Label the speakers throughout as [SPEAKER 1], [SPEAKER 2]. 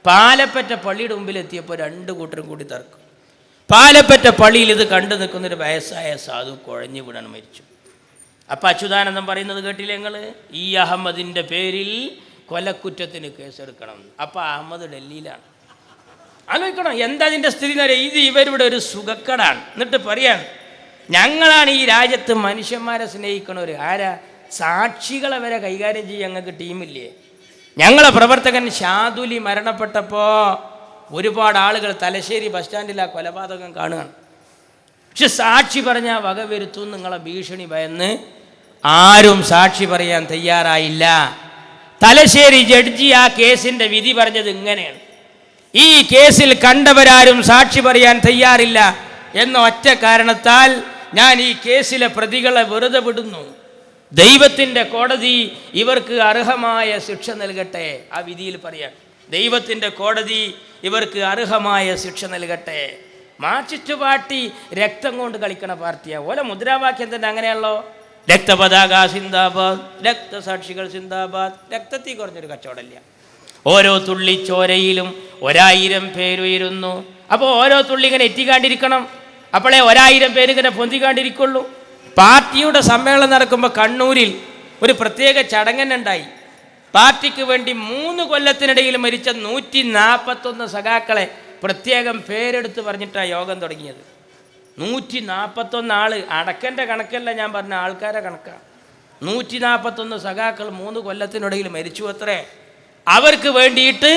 [SPEAKER 1] പാലപ്പറ്റ പള്ളിയുടെ മുമ്പിലെത്തിയപ്പോൾ 2 കൂട്ടരും കൂടി തർക്കം. പാലപ്പറ്റ പള്ളിയിൽ ഇത് കണ്ടു നിൽക്കുന്നൊരു വയസ്സായ സാധു കുഴഞ്ഞു വീണാണ് മരിച്ചു. അപ്പം അച്യുതാനന്ദൻ പറയുന്നത് കേട്ടില്ലേ നിങ്ങൾ? ഈ അഹമ്മദിൻ്റെ പേരിൽ കൊലക്കുറ്റത്തിന് കേസെടുക്കണം. അപ്പം അഹമ്മദ് ഡൽഹിയിലാണ്. ആലോചിക്കണം എന്താ ഇതിൻ്റെ സ്ഥിതി എന്ന് പറയുക. ഇത് ഇവരുടെ ഒരു സുഖക്കടാണ്. എന്നിട്ട് പറയാൻ ഞങ്ങളാണ് ഈ രാജ്യത്ത് മനുഷ്യന്മാരെ സ്നേഹിക്കണവർ. ആരാ? സാക്ഷികളെ വരെ കൈകാര്യം ചെയ്യാൻ ഞങ്ങൾക്ക് ടീമില്ലേ? ഞങ്ങളെ പ്രവർത്തകൻ ഷാദുലി മരണപ്പെട്ടപ്പോൾ ഒരുപാട് ആളുകൾ തലശ്ശേരി ബസ് സ്റ്റാൻഡിൽ ആ കൊലപാതകം കാണുകയാണ്. പക്ഷെ സാക്ഷി പറഞ്ഞാൽ വകവരുത്തും നിങ്ങളെ ഭീഷണി ഭയന്ന് ആരും സാക്ഷി പറയാൻ തയ്യാറായില്ല. തലശ്ശേരി ജഡ്ജി ആ കേസിൻ്റെ വിധി പറഞ്ഞത് ഇങ്ങനെയാണ്: ഈ കേസിൽ കണ്ടവരാരും സാക്ഷി പറയാൻ തയ്യാറില്ല എന്ന ഒറ്റ കാരണത്താൽ ഞാൻ ഈ കേസിലെ പ്രതികളെ വെറുതെ വിടുന്നു. ദൈവത്തിൻ്റെ കോടതി ഇവർക്ക് അർഹമായ ശിക്ഷ നൽകട്ടെ. ആ വിധിയിൽ പറയാം, ദൈവത്തിൻ്റെ കോടതി ഇവർക്ക് അർഹമായ ശിക്ഷ നൽകട്ടെ. മാർക്സിസ്റ്റ് പാർട്ടി രക്തം കൊണ്ട് കളിക്കണ പാർട്ടിയാണ്. ഓല മുദ്രാവാക്യം തന്നെ അങ്ങനെയല്ലോ: രക്തപതാക സിന്ദാബാദ്, രക്തസാക്ഷികൾ സിന്ദാബാദ്. രക്തത്തിൽ കുറഞ്ഞൊരു കച്ചവടമില്ല. ഓരോ തുള്ളി ചോരയിലും 1000 പേരുയരുന്നു. അപ്പോൾ ഓരോ തുള്ളി ഇങ്ങനെ എത്തിക്കാണ്ടിരിക്കണം. അപ്പോഴേ 1000 പേര് ഇങ്ങനെ പൊന്തിക്കാണ്ടിരിക്കുള്ളൂ. പാർട്ടിയുടെ സമ്മേളനം നടക്കുമ്പോൾ കണ്ണൂരിൽ ഒരു പ്രത്യേക ചടങ്ങുണ്ടായി. പാർട്ടിക്ക് വേണ്ടി 3 കൊല്ലത്തിനിടയിൽ മരിച്ച 141 സഖാക്കളെ പ്രത്യേകം പേരെടുത്ത് പറഞ്ഞിട്ടാണ് യോഗം തുടങ്ങിയത്. 141 ആള്. അടക്കൻ്റെ കണക്കല്ല ഞാൻ പറഞ്ഞ, ആൾക്കാരെ കണക്കാണ്. 141 സഖാക്കൾ 3 കൊല്ലത്തിനിടയിൽ മരിച്ചു അത്രേ. അവർക്ക് വേണ്ടിയിട്ട്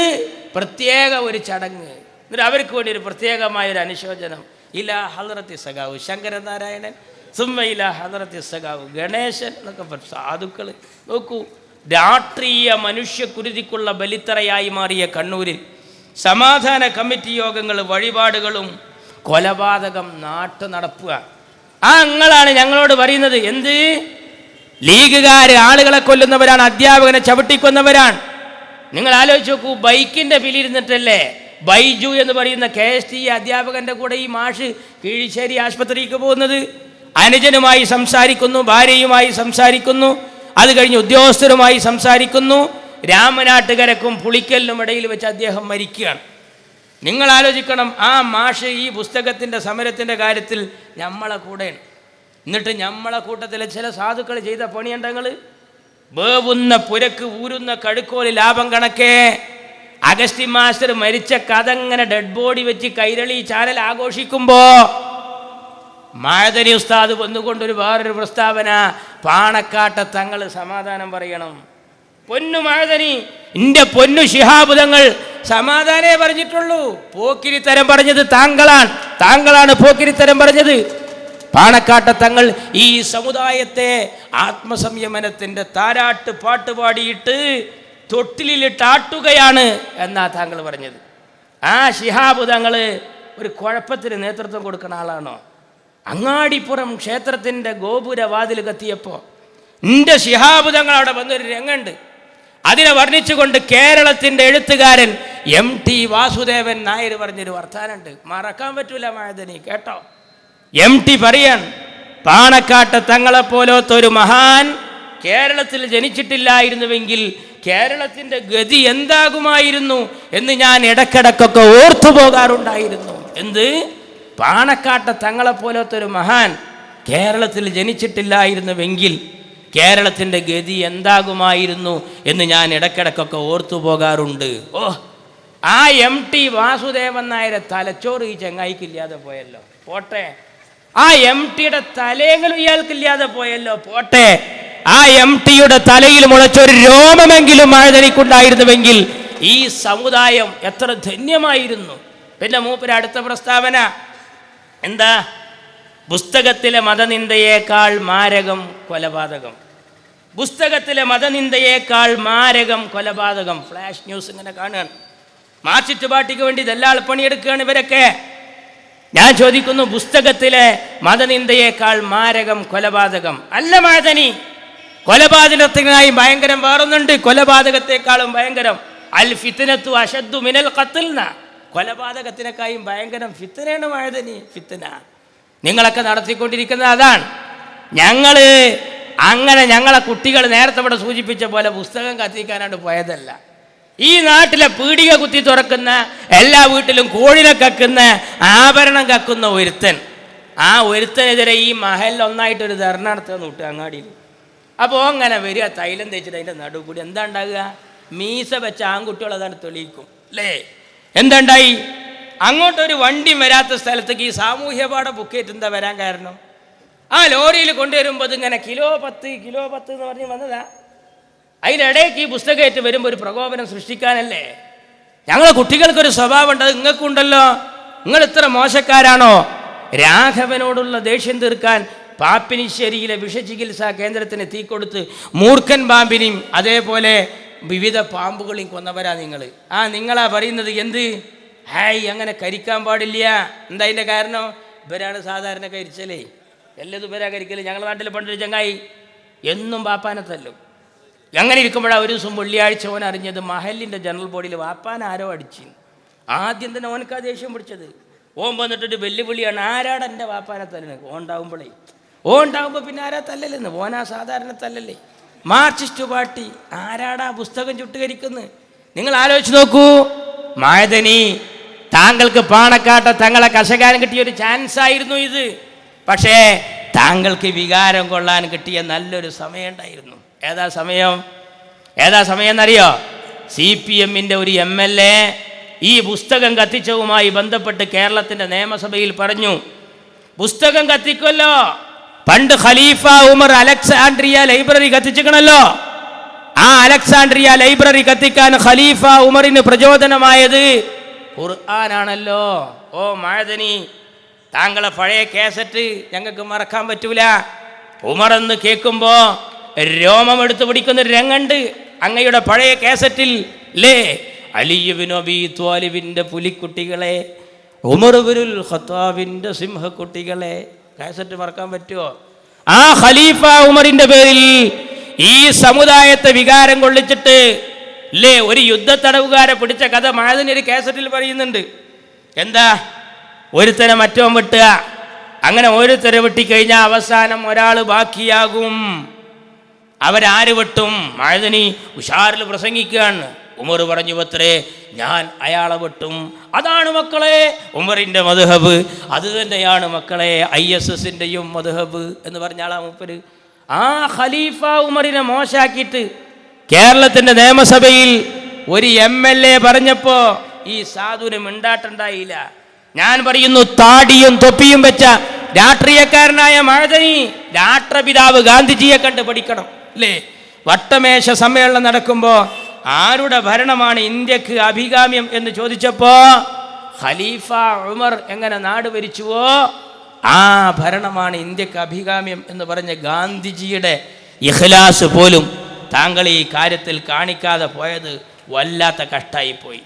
[SPEAKER 1] പ്രത്യേക ഒരു ചടങ്ങ്, എന്നിട്ട് അവർക്ക് വേണ്ടി ഒരു പ്രത്യേകമായൊരു അനുശോചനം. ഇലാ ഹദ്റത്തി സഖാവ് ശങ്കരനാരായണൻ, സുമ്മ ഇലാ ഹദ്റത്തി സഖാവ് ഗണേശൻ എന്നൊക്കെ സാധുക്കൾ. നോക്കൂ, രാഷ്ട്രീയ മനുഷ്യക്കുരുതിക്കുള്ള ബലിത്തറയായി മാറിയ കണ്ണൂരിൽ സമാധാന കമ്മിറ്റി യോഗങ്ങൾ, വഴിപാടുകളും കൊലപാതകം നാട്ടു നടക്കുക. ആ അങ്ങളാണ് ഞങ്ങളോട് പറയുന്നത് എന്ത്? ലീഗുകാർ ആളുകളെ കൊല്ലുന്നവരാണ്, അധ്യാപകനെ ചവിട്ടിക്കൊന്നവരാണ്. നിങ്ങൾ ആലോചിച്ച് നോക്കൂ, ബൈക്കിൻ്റെ പിന്നിരുന്നിട്ടല്ലേ ബൈജു എന്ന് പറയുന്ന KST അധ്യാപകൻ്റെ കൂടെ ഈ മാഷ് കീഴിശ്ശേരി ആശുപത്രിക്ക് പോകുന്നത്. അനുജനുമായി സംസാരിക്കുന്നു, ഭാര്യയുമായി സംസാരിക്കുന്നു, അത് കഴിഞ്ഞ് ഉദ്യോഗസ്ഥരുമായി സംസാരിക്കുന്നു. രാമനാട്ടുകരക്കും പുളിക്കലിനും ഇടയിൽ വെച്ച് അദ്ദേഹം മരിക്കുകയാണ്. നിങ്ങൾ ആലോചിക്കണം, ആ മാഷ് ഈ പുസ്തകത്തിൻ്റെ സമരത്തിൻ്റെ കാര്യത്തിൽ നമ്മളെ കൂടെയാണ്. എന്നിട്ട് നമ്മളെ കൂട്ടത്തിലെ ചില സാധുക്കൾ ചെയ്ത പണിയുണ്ടെങ്കിൽ വേവുന്ന പുരക്ക് ഊരുന്ന കഴുക്കോല് ലാഭം കണക്കേ അഗസ്റ്റിൻ മാസ്റ്റർ മരിച്ച കഥ ഇങ്ങനെ ഡെഡ് ബോഡി വെച്ച് കൈരളി ചാനൽ ആഘോഷിക്കുമ്പോൾ മഅദനി ഉസ്താദ് വന്നുകൊണ്ടൊരു വേറൊരു പ്രസ്താവന: പാണക്കാട്ടെ തങ്ങൾ സമാധാനം പറയണം. പൊന്നു മഅദനി, എൻ്റെ പൊന്നു ശിഹാബ് തങ്ങൾ സമാധാനേ പറഞ്ഞിട്ടുള്ളൂ. പോക്കിരിത്തരം പറഞ്ഞത് താങ്കളാണ് പോക്കിരിത്തരം പറഞ്ഞത്. പാണക്കാട്ടെ തങ്ങൾ ഈ സമുദായത്തെ ആത്മസംയമനത്തിൻ്റെ താരാട്ട് പാട്ട് പാടിയിട്ട് തൊട്ടിലിട്ടാട്ടുകയാണ് എന്നാ താങ്കൾ പറഞ്ഞത്. ആ ശിഹാബ് തങ്ങൾ ഒരു കുഴപ്പത്തിന് നേതൃത്വം കൊടുക്കുന്ന ആളാണോ? അങ്ങാടിപ്പുറം ക്ഷേത്രത്തിൻ്റെ ഗോപുരവാതിൽ കത്തിയപ്പോൾ എൻ്റെ ശിഹാബ് തങ്ങൾ അവിടെ വന്നൊരു രംഗമുണ്ട്. അതിനെ വർണ്ണിച്ചുകൊണ്ട് കേരളത്തിൻ്റെ എഴുത്തുകാരൻ MT വാസുദേവൻ നായർ പറഞ്ഞൊരു വർത്താനുണ്ട്, മറക്കാൻ പറ്റൂല മഅദനി, കേട്ടോ. MT പറയാൻ, പാണക്കാട്ടെ തങ്ങളെപ്പോലത്തെ ഒരു മഹാൻ കേരളത്തിൽ ജനിച്ചിട്ടില്ലായിരുന്നുവെങ്കിൽ കേരളത്തിൻ്റെ ഗതി എന്താകുമായിരുന്നു എന്ന് ഞാൻ ഇടക്കിടക്കൊക്കെ ഓർത്തു പോകാറുണ്ടായിരുന്നു. എന്ത്? പാണക്കാട്ടെ തങ്ങളെപ്പോലത്തെ ഒരു മഹാൻ കേരളത്തിൽ ജനിച്ചിട്ടില്ലായിരുന്നുവെങ്കിൽ കേരളത്തിൻ്റെ ഗതി എന്താകുമായിരുന്നു എന്ന് ഞാൻ ഇടക്കിടക്കൊക്കെ ഓർത്തു പോകാറുണ്ട്. ഓ, ആ MT വാസുദേവൻ നായരെ തലച്ചോറ് ഈ ചങ്ങായിക്കില്ലാതെ പോയല്ലോ, പോട്ടെ. ആ MTയുടെ തലയെങ്കിലും ഇയാൾക്കില്ലാതെ പോയല്ലോ, പോട്ടെ. ആ MTയുടെ തലയിൽ മുളച്ചൊരു രോമമെങ്കിലും മഅദനിക്കുണ്ടായിരുന്നുവെങ്കിൽ ഈ സമുദായം എത്ര ധന്യമായിരുന്നു. പിന്നെ മൂപ്പര് അടുത്ത പ്രസ്താവന എന്താ? പുസ്തകത്തിലെ മതനിന്ദയേക്കാൾ മാരകം കൊലപാതകം. പുസ്തകത്തിലെ മതനിന്ദയേക്കാൾ മാരകം കൊലപാതകം. ഫ്ലാഷ് ന്യൂസ് ഇങ്ങനെ കാണുകയാണ്. മാർക്സിസ്റ്റ് പാർട്ടിക്ക് വേണ്ടി ദല്ലാൾ പണിയെടുക്കുകയാണ് ഇവരൊക്കെ. ഞാൻ ചോദിക്കുന്നു, പുസ്തകത്തിലെ മതനിന്ദയേക്കാൾ മാരകം കൊലപാതകം അല്ല മഅദനി. കൊലപാതകത്തിനായി ഭയങ്കരം വേറൊന്നുണ്ട്. കൊലപാതകത്തെക്കാളും ഭയങ്കരം അൽ ഫിത്നത്തു അശദ്ദു മിനൽ ഖത്ൽന. കൊലപാതകത്തിനേക്കാളും ഭയങ്കരം ഫിത്നയാണ് മഅദനി. ഫിത്ന നിങ്ങളൊക്കെ നടത്തിക്കൊണ്ടിരിക്കുന്നത് അതാണ്. ഞങ്ങളെ കുട്ടികൾ നേരത്തെ ഇവിടെ സൂചിപ്പിച്ച പോലെ പുസ്തകം കത്തിക്കാനായിട്ട് പോയതല്ല. ഈ നാട്ടിലെ പീടിക കുത്തി തുറക്കുന്ന, എല്ലാ വീട്ടിലും കോഴിനെ കക്കുന്ന, ആഭരണം കക്കുന്ന ഒരുത്തൻ, ആ ഒരുത്തനെതിരെ ഈ മഹലിൽ ഒന്നായിട്ടൊരു ധർണ നടത്തുക നോട്ട് അങ്ങാടിയിൽ. അപ്പോൾ അങ്ങനെ വരിക, തൈലം തേച്ചിട്ട് അതിൻ്റെ നടുവ് കൂടി എന്താ ഉണ്ടാകുക? മീസ വെച്ച ആൺകുട്ടികൾ അതാണ് തെളിയിക്കും അല്ലേ? എന്തുണ്ടായി? അങ്ങോട്ടൊരു വണ്ടി വരാത്ത സ്ഥലത്തേക്ക് ഈ സാമൂഹ്യപാഠ ബുക്കേറ്റ് എന്താ വരാൻ കാരണം? ആ ലോറിയിൽ കൊണ്ടുവരുമ്പോൾ ഇങ്ങനെ കിലോ 10 എന്ന് പറഞ്ഞ് വന്നതാ. അതിനിടയ്ക്ക് ഈ പുസ്തകമായിട്ട് വരുമ്പോൾ ഒരു പ്രകോപനം സൃഷ്ടിക്കാനല്ലേ? ഞങ്ങളെ കുട്ടികൾക്കൊരു സ്വഭാവം ഉണ്ട്, അത് നിങ്ങൾക്കുണ്ടല്ലോ. നിങ്ങൾ ഇത്ര മോശക്കാരാണോ? രാഘവനോടുള്ള ദേഷ്യം തീർക്കാൻ പാപ്പിനിശ്ശേരിയിലെ വിഷചികിത്സാ കേന്ദ്രത്തിന് തീ കൊടുത്ത് മൂർഖൻ പാമ്പിനെയും അതേപോലെ വിവിധ പാമ്പുകളെയും കൊന്നവരാ നിങ്ങൾ. നിങ്ങളാ പറയുന്നത് എന്ത്? ഹായ്, അങ്ങനെ കരിക്കാൻ പാടില്ല. എന്താ അതിൻ്റെ കാരണം? ഇവരാണ് സാധാരണ കരിച്ചല്ലേ, എല്ലതും ഇവരാ കരിക്കല്. ഞങ്ങളുടെ നാട്ടിൽ പണ്ടൊരു ചങ്ങായി എന്നും വാപ്പാനെ തല്ലും. അങ്ങനെ ഇരിക്കുമ്പോഴാണ് ഒരു ദിവസം വെള്ളിയാഴ്ച ഓൻ അറിഞ്ഞത് മഹലിൻ്റെ ജനറൽ ബോഡിയിൽ വാപ്പാൻ ആരോ അടിച്ചു. ആദ്യം തന്നെ ഓനക്കാ ദേഷ്യം പിടിച്ചത്. ഓൻ വന്നിട്ടൊരു വെല്ലുവിളിയാണ്, ആരാടാ എൻ്റെ വാപ്പാനെ തല്ലുന്നത്? ഓണ്ടാവുമ്പോൾ പിന്നെ ആരാ തല്ലല്ലെന്ന്? ഓനാ സാധാരണ തല്ലല്ലേ. മാർക്സിസ്റ്റ് പാർട്ടി ആരാടാ പുസ്തകം ചുട്ടുകരിക്കുന്നത്? നിങ്ങൾ ആലോചിച്ച് നോക്കൂ. മഅദനി, താങ്കൾക്ക് പാണക്കാട്ട തങ്ങളെ കശകാരം കിട്ടിയ ഒരു ചാൻസ് ആയിരുന്നു ഇത്. പക്ഷേ താങ്കൾക്ക് വികാരം കൊള്ളാൻ കിട്ടിയ നല്ലൊരു സമയം ഉണ്ടായിരുന്നു. ഏതാ സമയം എന്നറിയോ? CPM-ന്റെ ഒരു MLA ഈ പുസ്തകം കത്തിച്ചതുമായി ബന്ധപ്പെട്ട് കേരളത്തിൻ്റെ നിയമസഭയിൽ പറഞ്ഞു, പുസ്തകം കത്തിക്കുമല്ലോ, പണ്ട് ഖലീഫ ഉമർ അലക്സാൻഡ്രിയ ലൈബ്രറി കത്തിച്ചിക്കണല്ലോ. ആ അലക്സാൻഡ്രിയ ലൈബ്രറി കത്തിക്കാൻ ഖലീഫ ഉമറിന് പ്രചോദനമായത് ഖുർആനാണല്ലോ. ഓ മഅദനി, താങ്കളെ പഴയ കേസറ്റ് ഞങ്ങൾക്ക് മറക്കാൻ പറ്റൂല. ഉമർ എന്ന് കേൾക്കുമ്പോൾ രോമം എടുത്ത് പിടിക്കുന്നൊരു രംഗുണ്ട് അങ്ങയുടെ പഴയ കേസറ്റിൽ ലേ. അലി ഇബ്നു അബീ ത്വാലിബിൻ്റെ പുലിക്കുട്ടികളെ, ഉമർ ഇബ്നുൽ ഖത്താബിൻ്റെ സിംഹക്കുട്ടികളെ, കേസറ്റ് മറക്കാൻ പറ്റുമോ? ആ ഖലീഫ ഉമറിൻ്റെ പേരിൽ ഈ സമുദായത്തെ വികാരം കൊള്ളിച്ചിട്ട് ലേ ഒരു യുദ്ധത്തടവുകാരെ പിടിച്ച കഥ മഅദനി ഒരു കേസറ്റിൽ പറയുന്നുണ്ട്. എന്താ? ഒരുത്തനെ മറ്റവൻ വെട്ടുക. അങ്ങനെ ഓരോരുത്തരെ വെട്ടിക്കഴിഞ്ഞാൽ അവസാനം ഒരാൾ ബാക്കിയാകും. അവരാര് വെട്ടും? മഅദനി ഉഷാറിൽ പ്രസംഗിക്കുകയാണ്. ഉമർ പറഞ്ഞു അത്രേ, ഞാൻ അയാളെ വെട്ടും. അതാണ് മക്കളെ ഉമറിൻ്റെ മദ്ഹബ്, അത് തന്നെയാണ് മക്കളെ ISS-ൻ്റെയും മദ്ഹബ് എന്ന് പറഞ്ഞാളാ മൂപ്പര്. ആ ഖലീഫ ഉമറിനെ മോശാക്കിയിട്ട് കേരളത്തിൻ്റെ നിയമസഭയിൽ ഒരു MLA പറഞ്ഞപ്പോൾ ഈ സാധുവിന് മിണ്ടാട്ടുണ്ടായില്ല. ഞാൻ പറയുന്നു, താടിയും തൊപ്പിയും വെച്ച രാഷ്ട്രീയക്കാരനായ മഅദനി രാഷ്ട്രപിതാവ് ഗാന്ധിജിയെ കണ്ട് പഠിക്കണം അല്ലേ? വട്ടമേശ സമ്മേളനം നടക്കുമ്പോൾ ആരുടെ ഭരണമാണ് ഇന്ത്യക്ക് അഭികാമ്യം എന്ന് ചോദിച്ചപ്പോൾ ഖലീഫ ഉമർ എങ്ങനെ നാട് ഭരിച്ചുവോ ആ ഭരണമാണ് ഇന്ത്യക്ക് അഭികാമ്യം എന്ന് പറഞ്ഞ ഗാന്ധിജിയുടെ ഇഖ്ലാസ് പോലും താങ്കൾ ഈ കാര്യത്തിൽ കാണിക്കാതെ പോയത് വല്ലാത്ത കഷ്ടായിപ്പോയി.